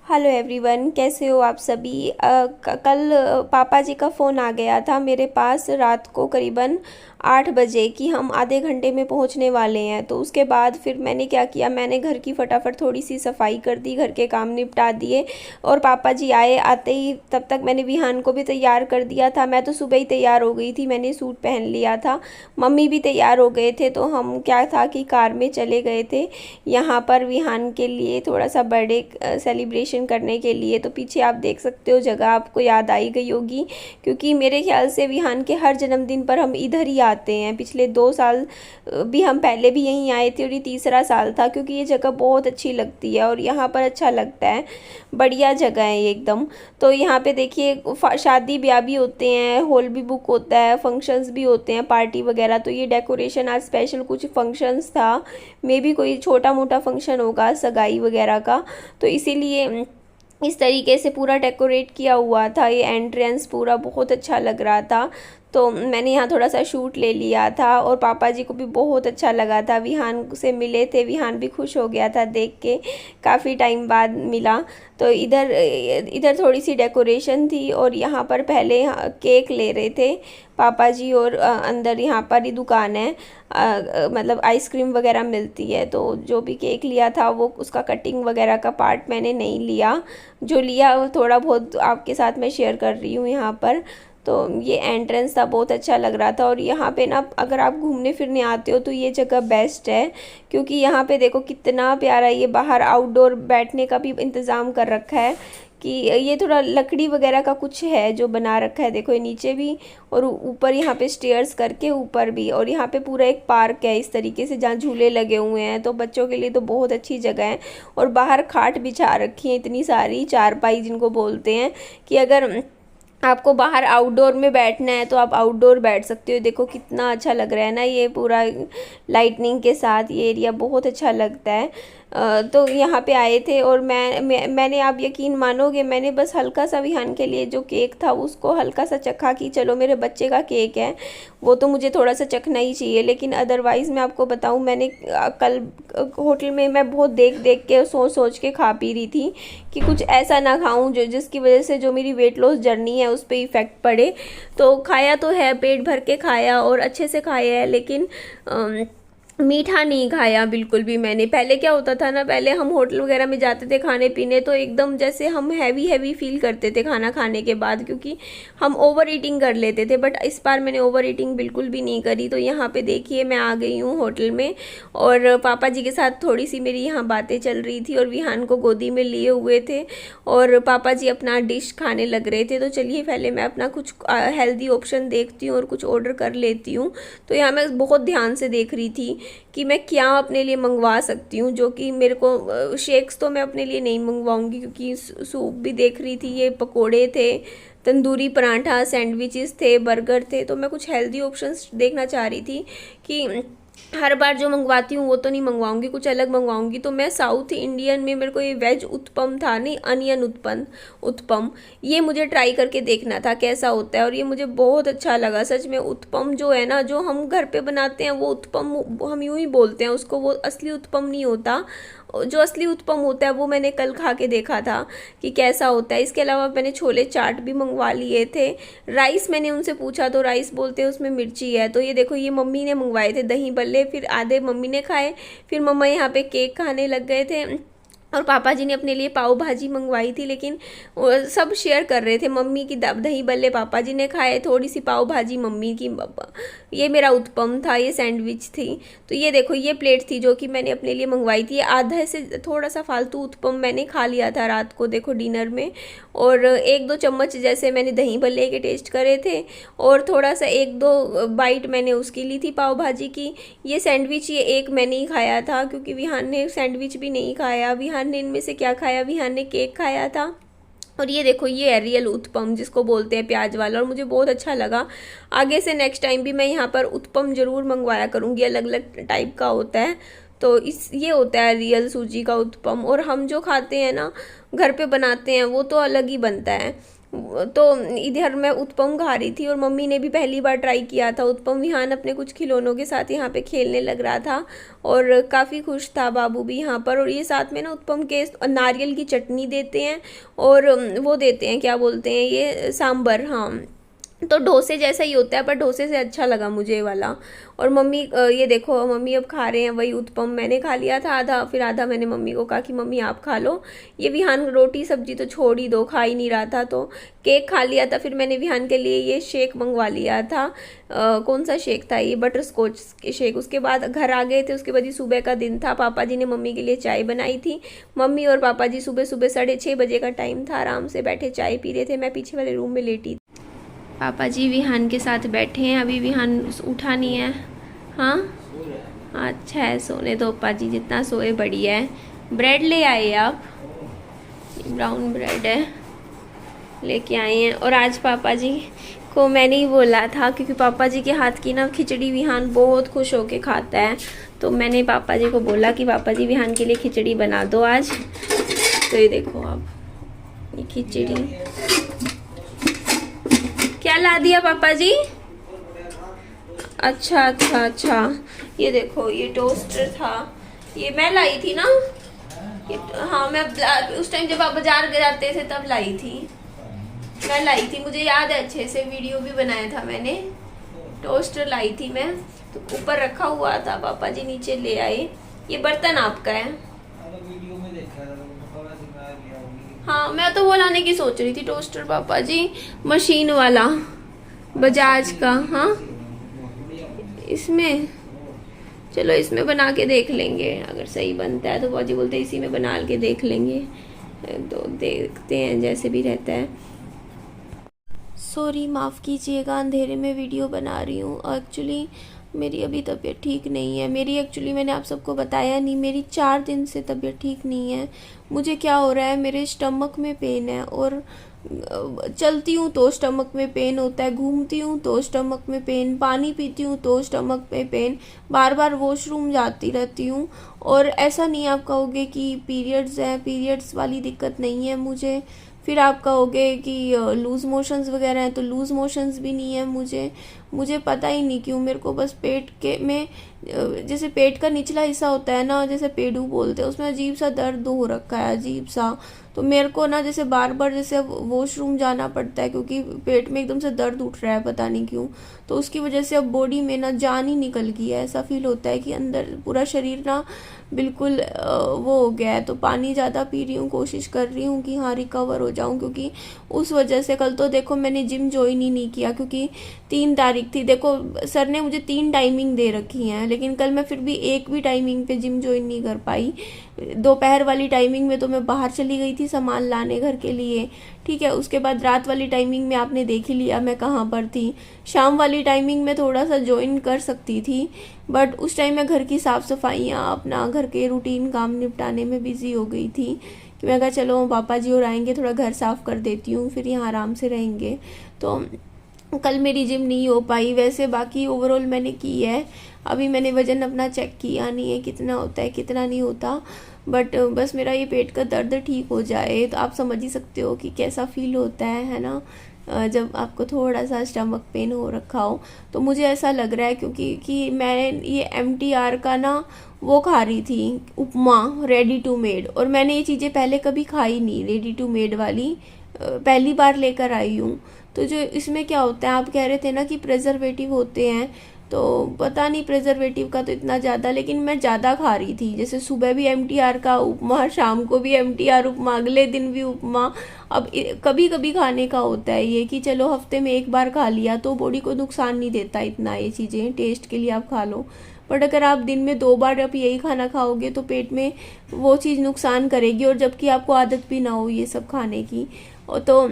Hello everyone, कैसे हो आप सभी। कल पापा जी का फ़ोन आ गया था मेरे पास रात को करीबन 8 बजे कि हम आधे घंटे में पहुंचने वाले हैं। तो उसके बाद फिर मैंने क्या किया, मैंने घर की फटाफट थोड़ी सी सफाई कर दी, घर के काम निपटा दिए। और पापा जी आए, आते ही तब तक मैंने विहान को भी तैयार कर दिया था। मैं तो सुबह ही तैयार हो गई थी, मैंने सूट पहन लिया था। मम्मी भी तैयार हो गए थे। तो हम क्या था कि कार में चले गए थे यहाँ पर विहान के लिए थोड़ा सा बर्थडे सेलिब्रेशन करने के लिए। तो पीछे आप देख सकते हो, जगह आपको याद आई गई होगी, क्योंकि मेरे ख्याल से विहान के हर जन्मदिन पर हम इधर ही आते हैं। पिछले 2 साल भी हम पहले भी यहीं आए थे और ये तीसरा साल था, क्योंकि ये जगह बहुत अच्छी लगती है और यहाँ पर अच्छा लगता है। बढ़िया जगह है ये एकदम। तो यहाँ पे देखिए, शादी ब्याह भी होते हैं, हॉल भी बुक होता है, फंक्शंस भी होते हैं, पार्टी वगैरह। तो ये डेकोरेशन आज स्पेशल कुछ फंक्शंस था, मे भी कोई छोटा मोटा फंक्शन होगा सगाई वगैरह का, तो इसीलिए इस तरीके से पूरा डेकोरेट किया हुआ था। ये एंट्रेंस पूरा बहुत अच्छा लग रहा था। तो मैंने यहाँ थोड़ा सा शूट ले लिया था और पापा जी को भी बहुत अच्छा लगा था। विहान से मिले थे, विहान भी खुश हो गया था देख के, काफ़ी टाइम बाद मिला। तो इधर इधर थोड़ी सी डेकोरेशन थी और यहाँ पर पहले केक ले रहे थे पापा जी। और अंदर यहाँ पर ही दुकान है, मतलब आइसक्रीम वगैरह मिलती है। तो जो भी केक लिया था वो उसका कटिंग वगैरह का पार्ट मैंने नहीं लिया, जो लिया वो थोड़ा बहुत आपके साथ मैं शेयर कर रही हूँ यहाँ पर। तो ये एंट्रेंस था, बहुत अच्छा लग रहा था। और यहाँ पे ना, अगर आप घूमने फिरने आते हो तो ये जगह बेस्ट है, क्योंकि यहाँ पे देखो कितना प्यारा ये बाहर आउटडोर बैठने का भी इंतज़ाम कर रखा है। कि ये थोड़ा लकड़ी वगैरह का कुछ है जो बना रखा है, देखो ये नीचे भी और ऊपर यहाँ पे स्टेयर्स करके ऊपर भी। और यहाँ पे पूरा एक पार्क है इस तरीके से, जहाँ झूले लगे हुए हैं। तो बच्चों के लिए तो बहुत अच्छी जगह है। और बाहर खाट बिछा रखी है इतनी सारी, चारपाई जिनको बोलते हैं, कि अगर आपको बाहर आउटडोर में बैठना है तो आप आउटडोर बैठ सकते हो। देखो कितना अच्छा लग रहा है ना, ये पूरा लाइटनिंग के साथ ये एरिया बहुत अच्छा लगता है। तो यहाँ पे आए थे और मैंने, आप यकीन मानोगे, मैंने बस हल्का सा विहान के लिए जो केक था उसको हल्का सा चखा कि चलो मेरे बच्चे का केक है, वो तो मुझे थोड़ा सा चखना ही चाहिए। लेकिन अदरवाइज़ मैं आपको बताऊँ, मैंने कल होटल में मैं बहुत देख देख के सोच सोच के खा पी रही थी कि कुछ ऐसा ना खाऊं जो जिसकी वजह से जो मेरी वेट लॉस जर्नी है उस पर इफ़ेक्ट पड़े। तो खाया तो है, पेट भर के खाया और अच्छे से खाया है, लेकिन मीठा नहीं खाया बिल्कुल भी मैंने। पहले क्या होता था ना, पहले हम होटल वगैरह में जाते थे खाने पीने, तो एकदम जैसे हम हैवी हैवी फील करते थे खाना खाने के बाद, क्योंकि हम ओवर ईटिंग कर लेते थे। बट इस बार मैंने ओवर ईटिंग बिल्कुल भी नहीं करी। तो यहाँ पे देखिए, मैं आ गई हूँ होटल में और पापा जी के साथ थोड़ी सी मेरी यहाँ बातें चल रही थी और विहान को गोदी में लिए हुए थे और पापा जी अपना डिश खाने लग रहे थे। तो चलिए पहले मैं अपना कुछ हेल्दी ऑप्शन देखती हूँ और कुछ ऑर्डर कर लेती हूँ। तो यहाँ मैं बहुत ध्यान से देख रही थी कि मैं क्या अपने लिए मंगवा सकती हूँ, जो कि मेरे को शेक्स तो मैं अपने लिए नहीं मंगवाऊंगी, क्योंकि सूप भी देख रही थी, ये पकोड़े थे, तंदूरी पराठा, सैंडविचेस थे, बर्गर थे। तो मैं कुछ हेल्दी ऑप्शंस देखना चाह रही थी कि हर बार जो मंगवाती हूँ वो तो नहीं मंगवाऊंगी, कुछ अलग मंगवाऊंगी। तो मैं साउथ इंडियन में, मेरे को ये वेज उत्पम था, नहीं अनियन उत्पम उत्पम, ये मुझे ट्राई करके देखना था कैसा होता है। और ये मुझे बहुत अच्छा लगा सच में। उत्पम जो है ना, जो हम घर पे बनाते हैं वो उत्पम हम यूँ ही बोलते हैं उसको, वो असली उत्पम नहीं होता। जो असली उत्पम होता है वो मैंने कल खा के देखा था कि कैसा होता है। इसके अलावा मैंने छोले चाट भी मंगवा लिए थे। राइस मैंने उनसे पूछा तो राइस बोलते हैं उसमें मिर्ची है। तो ये देखो, ये मम्मी ने मंगवाए थे दही बल्ले, फिर आधे मम्मी ने खाए, फिर मम्मा यहाँ पे केक खाने लग गए थे और पापा जी ने अपने लिए पाव भाजी मंगवाई थी। लेकिन सब शेयर कर रहे थे, मम्मी की दही बल्ले पापा जी ने खाए, थोड़ी सी पाव भाजी मम्मी की, ये मेरा उत्पम था, ये सैंडविच थी। तो ये देखो, ये प्लेट थी जो कि मैंने अपने लिए मंगवाई थी। आधा से थोड़ा सा फालतू उत्पम मैंने खा लिया था रात को, देखो डिनर में। और 1-2 चम्मच जैसे मैंने दही भल्ले के टेस्ट करे थे और थोड़ा सा 1-2 बाइट मैंने उसकी ली थी पाव भाजी की। ये सैंडविच, ये एक मैंने ही खाया था, क्योंकि विहान ने सैंडविच भी नहीं खाया। विहान ने इनमें से क्या खाया, विहान ने केक खाया था। और ये देखो, ये है रियल उत्पम जिसको बोलते हैं प्याज वाला, और मुझे बहुत अच्छा लगा। आगे से नेक्स्ट टाइम भी मैं यहाँ पर उत्पम ज़रूर मंगवाया करूँगी, अलग अलग टाइप का होता है। तो ये होता है रियल सूजी का उत्पम। और हम जो खाते हैं ना, घर पे बनाते हैं, वो तो अलग ही बनता है। तो इधर मैं उत्पम खा रही थी और मम्मी ने भी पहली बार ट्राई किया था उत्पम। विहान अपने कुछ खिलौनों के साथ यहाँ पे खेलने लग रहा था और काफ़ी खुश था बाबू भी यहाँ पर। और ये साथ में ना उत्पम के नारियल की चटनी देते हैं और वो देते हैं, क्या बोलते हैं ये, सांबर। हाँ, तो डोसे जैसा ही होता है पर डोसे से अच्छा लगा मुझे ये वाला। और मम्मी ये देखो, मम्मी अब खा रहे हैं वही उत्पम। मैंने खा लिया था आधा, फिर आधा मैंने मम्मी को कहा कि मम्मी आप खा लो। ये विहान रोटी सब्जी तो छोड़ ही दो, खा ही नहीं रहा था, तो केक खा लिया था। फिर मैंने विहान के लिए ये शेक मंगवा लिया था। कौन सा शेक था ये, बटर स्कॉच के शेक। उसके बाद घर आ गए थे, उसके बाद ही सुबह का दिन था। पापा जी ने मम्मी के लिए चाय बनाई थी। मम्मी और पापा जी सुबह सुबह 6:30 बजे का टाइम था, आराम से बैठे चाय पी रहे थे। मैं पीछे वाले रूम में लेटी। पापा जी विहान के साथ बैठे हैं, अभी विहान उठा नहीं है। हाँ अच्छा है, सोने दो पापा जी, जितना सोए बढ़िया है। ब्रेड ले आए आप, ब्राउन ब्रेड है लेके आए हैं। और आज पापा जी को मैंने ही बोला था, क्योंकि पापा जी के हाथ की ना खिचड़ी विहान बहुत खुश होके खाता है, तो मैंने पापा जी को बोला कि पापा जी विहान के लिए खिचड़ी बना दो आज। तो ये देखो आप, ये खिचड़ी क्या ला दिया पापा जी। अच्छा अच्छा अच्छा, ये देखो ये टोस्टर था, ये मैं लाई थी ना ये। हाँ मैं उस टाइम जब आप बाजार जाते थे तब लाई थी, मैं लाई थी, मुझे याद है अच्छे से, वीडियो भी बनाया था मैंने। टोस्टर लाई थी मैं, तो ऊपर रखा हुआ था, पापा जी नीचे ले आए। ये बर्तन आपका है। हाँ मैं तो वो लाने की सोच रही थी टोस्टर पापा जी, मशीन वाला बजाज का। हाँ इसमें, चलो इसमें बना के देख लेंगे, अगर सही बनता है तो बाजी बोलते हैं इसी में बना के देख लेंगे, तो देखते हैं जैसे भी रहता है। सॉरी माफ़ कीजिएगा, अंधेरे में वीडियो बना रही हूँ। एक्चुअली मेरी अभी तबीयत ठीक नहीं है। एक्चुअली मैंने आप सबको बताया नहीं, मेरी 4 दिन से तबीयत ठीक नहीं है। मुझे क्या हो रहा है, मेरे स्टमक में पेन है, और चलती हूँ तो स्टमक में पेन होता है, घूमती हूँ तो स्टमक में पेन, पानी पीती हूँ तो स्टमक में पेन, बार बार वॉशरूम जाती रहती हूँ। और ऐसा नहीं आप कहोगे कि पीरियड्स है, पीरियड्स वाली दिक्कत नहीं है मुझे। फिर आप कहोगे कि लूज़ मोशंस वगैरह हैं, तो लूज़ मोशंस भी नहीं है मुझे पता ही नहीं क्यों। मेरे को बस पेट के में जैसे पेट का निचला हिस्सा होता है ना, जैसे पेडू बोलते हैं, उसमें अजीब सा दर्द हो रखा है, अजीब सा। तो मेरे को ना जैसे बार बार जैसे अब वॉशरूम जाना पड़ता है, क्योंकि पेट में एकदम से दर्द उठ रहा है, पता नहीं क्यों। तो उसकी वजह से अब बॉडी में ना जान ही निकल गई है, ऐसा फील होता है कि अंदर पूरा शरीर ना बिल्कुल वो हो गया है। तो पानी ज़्यादा पी रही हूँ, कोशिश कर रही हूँ कि हाँ रिकवर हो जाऊँ, क्योंकि उस वजह से कल तो देखो मैंने जिम ज्वाइन ही नहीं किया, क्योंकि 3 तारीख थी। देखो सर ने मुझे 3 टाइमिंग दे रखी हैं, लेकिन कल मैं फिर भी एक भी टाइमिंग पे जिम ज्वाइन नहीं कर पाई। दोपहर वाली टाइमिंग में तो मैं बाहर चली गई थी सामान लाने घर के लिए, ठीक है। उसके बाद रात वाली टाइमिंग में आपने देख ही लिया मैं कहाँ पर थी। शाम वाली टाइमिंग में थोड़ा सा ज्वाइन कर सकती थी, बट उस टाइम मैं घर की साफ़ सफाइयाँ, अपना घर के रूटीन काम निपटाने में बिज़ी हो गई थी, कि मैं कहा चलो पापा जी और आएंगे, थोड़ा घर साफ़ कर देती हूँ, फिर यहाँ आराम से रहेंगे। तो कल मेरी जिम नहीं हो पाई। वैसे बाकी ओवरऑल मैंने की है। अभी मैंने वज़न अपना चेक किया नहीं है कितना होता है कितना नहीं होता, बट बस मेरा ये पेट का दर्द ठीक हो जाए तो आप समझ ही सकते हो कि कैसा फील होता है ना, जब आपको थोड़ा सा स्टमक पेन हो रखा हो। तो मुझे ऐसा लग रहा है क्योंकि मैं ये MTR का ना वो खा रही थी, उपमा रेडी टू मेड, और मैंने ये चीज़ें पहले कभी खाई नहीं, रेडी टू मेड वाली पहली बार लेकर आई हूँ। तो जो इसमें क्या होता है, आप कह रहे थे ना कि प्रेजर्वेटिव होते हैं, तो पता नहीं प्रेजर्वेटिव का तो इतना ज़्यादा, लेकिन मैं ज़्यादा खा रही थी। जैसे सुबह भी MTR का उपमा, शाम को भी MTR उपमा, अगले दिन भी उपमा। अब कभी कभी खाने का होता है ये कि चलो हफ्ते में एक बार खा लिया तो बॉडी को नुकसान नहीं देता इतना, ये चीज़ें टेस्ट के लिए आप खा लो। बट अगर आप दिन में 2 बार आप यही खाना खाओगे तो पेट में वो चीज़ नुकसान करेगी, और जबकि आपको आदत भी ना हो ये सब खाने की। तो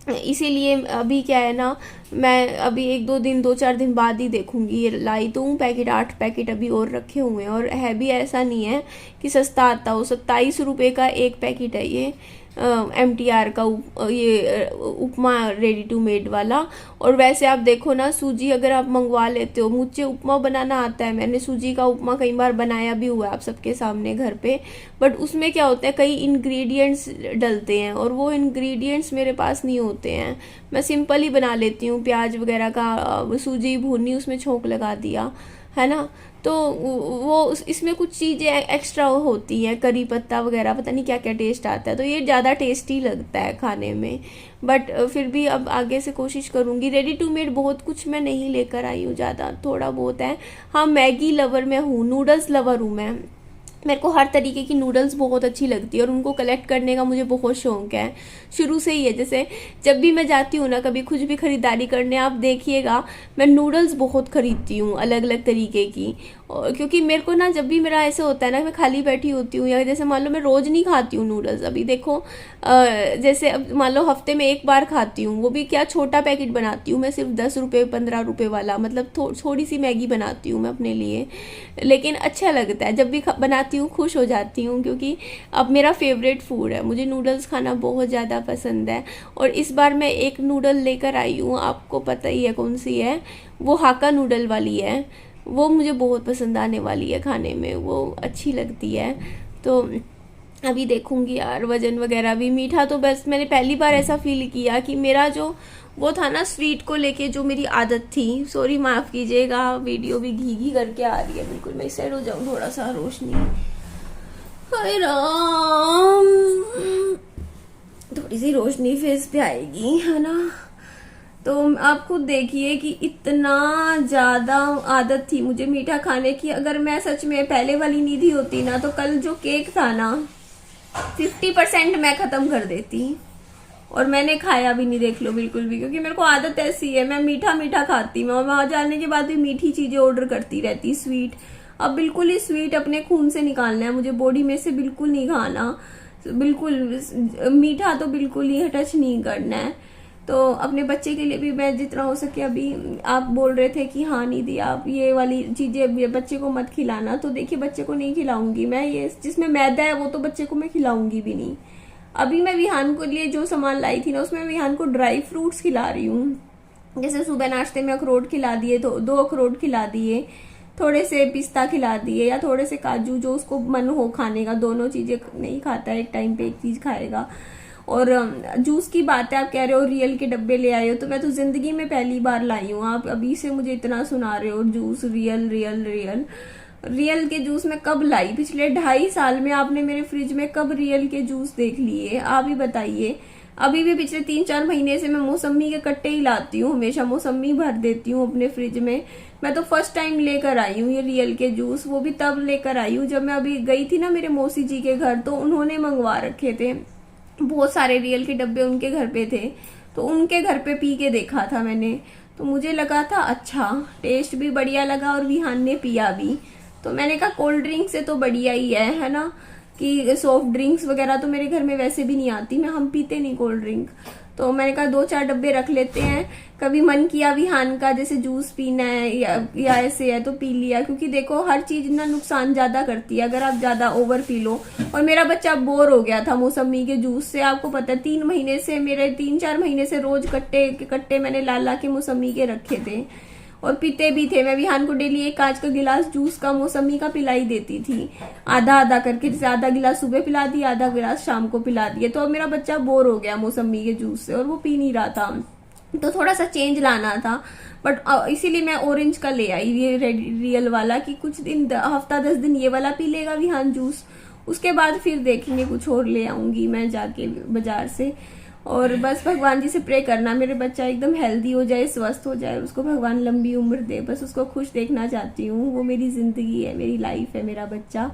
इसीलिए अभी क्या है ना, मैं अभी 2-4 दिन बाद ही देखूंगी। ये लाई तो हूँ पैकेट, 8 पैकेट अभी और रखे हुए हैं, और है भी ऐसा नहीं है कि सस्ता आता हो। 27 रुपये का एक पैकेट है ये, MTR का ये उपमा रेडी टू मेड वाला। और वैसे आप देखो ना, सूजी अगर आप मंगवा लेते हो, मुझे उपमा बनाना आता है, मैंने सूजी का उपमा कई बार बनाया भी हुआ है आप सबके सामने घर पे। बट उसमें क्या होता है, कई इंग्रेडिएंट्स डलते हैं और वो इंग्रेडिएंट्स मेरे पास नहीं होते हैं। मैं सिंपल ही बना लेती हूँ, प्याज वगैरह का सूजी भूनी, उसमें छोंक लगा दिया, है ना। तो वो इसमें कुछ चीज़ें एक्स्ट्रा होती हैं, करी पत्ता वगैरह, पता नहीं क्या क्या टेस्ट आता है, तो ये ज़्यादा टेस्टी लगता है खाने में। बट फिर भी अब आगे से कोशिश करूँगी। रेडी टू मेड बहुत कुछ मैं नहीं लेकर आई हूँ ज़्यादा, थोड़ा बहुत है। हाँ, मैगी लवर मैं हूँ, नूडल्स लवर हूँ मैं। मेरे को हर तरीके की नूडल्स बहुत अच्छी लगती है और उनको कलेक्ट करने का मुझे बहुत शौक है, शुरू से ही है। जैसे जब भी मैं जाती हूँ ना कभी कुछ भी खरीदारी करने, आप देखिएगा मैं नूडल्स बहुत खरीदती हूँ अलग अलग तरीके की। और क्योंकि मेरे को ना, जब भी मेरा ऐसे होता है ना, मैं खाली बैठी होती हूँ, या जैसे मान लो मैं रोज़ नहीं खाती हूँ नूडल्स, अभी देखो जैसे अब मान लो हफ्ते में एक बार खाती हूँ, वो भी क्या छोटा पैकेट बनाती हूँ मैं, सिर्फ 10 रुपये 15 रुपये वाला, मतलब थोड़ी सी मैगी बनाती हूँ मैं अपने लिए। लेकिन अच्छा लगता है जब भी बनाती हूँ, खुश हो जाती हूँ, क्योंकि अब मेरा फेवरेट फूड है, मुझे नूडल्स खाना बहुत ज़्यादा पसंद है। और इस बार मैं एक नूडल लेकर आई हूँ, आपको पता ही है कौन सी है, वो हाक्का नूडल वाली है। वो मुझे बहुत पसंद आने वाली है खाने में, वो अच्छी लगती है। तो अभी देखूंगी यार, वजन वगैरह भी। मीठा तो बस मैंने पहली बार ऐसा फील किया कि मेरा जो वो था ना, स्वीट को लेके जो मेरी आदत थी, सॉरी माफ़ कीजिएगा, वीडियो भी घी करके आ रही है बिल्कुल। मैं इस साइड हो जाऊँ, थोड़ा सा रोशनी, हाय राम, थोड़ी सी रोशनी फेस पे आएगी, है ना। तो आप खुद देखिए कि इतना ज़्यादा आदत थी मुझे मीठा खाने की। अगर मैं सच में पहले वाली निधि होती ना, तो कल जो केक था ना, 50% मैं ख़त्म कर देती, और मैंने खाया भी नहीं, देख लो, बिल्कुल भी। क्योंकि मेरे को आदत ऐसी है, मैं मीठा मीठा खाती, मैं वहाँ जाने के बाद भी मीठी चीज़ें ऑर्डर करती रहती, स्वीट। अब बिल्कुल ही स्वीट अपने खून से निकालना है मुझे, बॉडी में से बिल्कुल नहीं खाना, बिल्कुल मीठा तो बिल्कुल ही टच नहीं करना है। तो अपने बच्चे के लिए भी मैं जितना हो सके, अभी आप बोल रहे थे कि हाँ निधि आप ये वाली चीज़ें बच्चे को मत खिलाना, तो देखिए बच्चे को नहीं खिलाऊंगी मैं, ये जिसमें मैदा है वो तो बच्चे को मैं खिलाऊंगी भी नहीं। अभी मैं विहान को लिए जो सामान लाई थी ना, उसमें विहान को ड्राई फ्रूट्स खिला रही हूँ। जैसे सुबह नाश्ते में अखरोट खिला दिए, तो 2 अखरोट खिला दिए, थोड़े से पिस्ता खिला दिए, या थोड़े से काजू, जो उसको मन हो खाने का। दोनों चीज़ें नहीं खाता है, एक टाइम पे एक चीज़ खाएगा। और जूस की बात है, आप कह रहे हो रियल के डब्बे ले आए हो, तो मैं तो जिंदगी में पहली बार लाई हूँ। आप अभी से मुझे इतना सुना रहे हो juice real real real, real के जूस में कब लाई? पिछले 2.5 साल में आपने मेरे फ्रिज में कब रियल के जूस देख लिए? आप ही बताइए। अभी भी पिछले 3-4 महीने से मैं मौसम्मी के कट्टे ही लाती हूँ, हमेशा मौसम्मी भर देती हूँ अपने फ्रिज में। मैं तो फर्स्ट टाइम लेकर आई हूँ ये रियल के जूस, वो भी तब लेकर आई हूँ जब मैं अभी गई थी ना मेरे मौसी जी के घर, तो उन्होंने मंगवा रखे थे बहुत सारे रियल के डब्बे, उनके घर पे थे, तो उनके घर पे पी के देखा था मैंने, तो मुझे लगा था अच्छा, टेस्ट भी बढ़िया लगा, और विहान ने पिया भी। तो मैंने कहा कोल्ड ड्रिंक से तो बढ़िया ही है ना, कि सॉफ्ट ड्रिंक्स वगैरह तो मेरे घर में वैसे भी नहीं आती, हम पीते नहीं कोल्ड ड्रिंक। तो मैंने कहा 2-4 डब्बे रख लेते हैं, कभी मन किया विहान का जैसे जूस पीना है या ऐसे है तो पी लिया। क्योंकि देखो हर चीज ना नुकसान ज्यादा करती है अगर आप ज्यादा ओवर पी लो। और मेरा बच्चा बोर हो गया था मौसमी के जूस से, आपको पता है 3 महीने से, मेरे 3-4 महीने से रोज कट्टे मैंने ला के मौसमी के रखे थे, और पीते भी थे। मैं विहान को डेली 1 कांच का गिलास जूस का मौसमी का पिलाई देती थी, आधा आधा करके, जैसे आधा गिलास सुबह पिला दिया, आधा गिलास शाम को पिला दिए। तो अब मेरा बच्चा बोर हो गया मौसमी के जूस से, और वो पी नहीं रहा था, तो थोड़ा सा चेंज लाना था। बट इसीलिए मैं ऑरेंज का ले आई, ये रियल वाला, कि कुछ दिन, हफ्ता 10 दिन ये वाला पी लेगा विहान जूस, उसके बाद फिर देखेंगे कुछ और ले आऊंगी मैं जाके बाजार से। और बस भगवान जी से प्रे करना मेरे बच्चा एकदम हेल्दी हो जाए, स्वस्थ हो जाए, उसको भगवान लंबी उम्र दे, बस उसको खुश देखना चाहती हूँ। वो मेरी जिंदगी है, मेरी लाइफ है, मेरा बच्चा,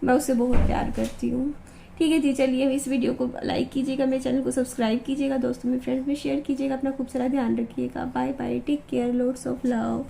मैं उससे बहुत प्यार करती हूँ। ठीक है जी, चलिए इस वीडियो को लाइक कीजिएगा, मेरे चैनल को सब्सक्राइब कीजिएगा, दोस्तों में फ्रेंड्स में शेयर कीजिएगा, अपना खूब सारा ध्यान रखिएगा। Bye bye, take care, lots of love.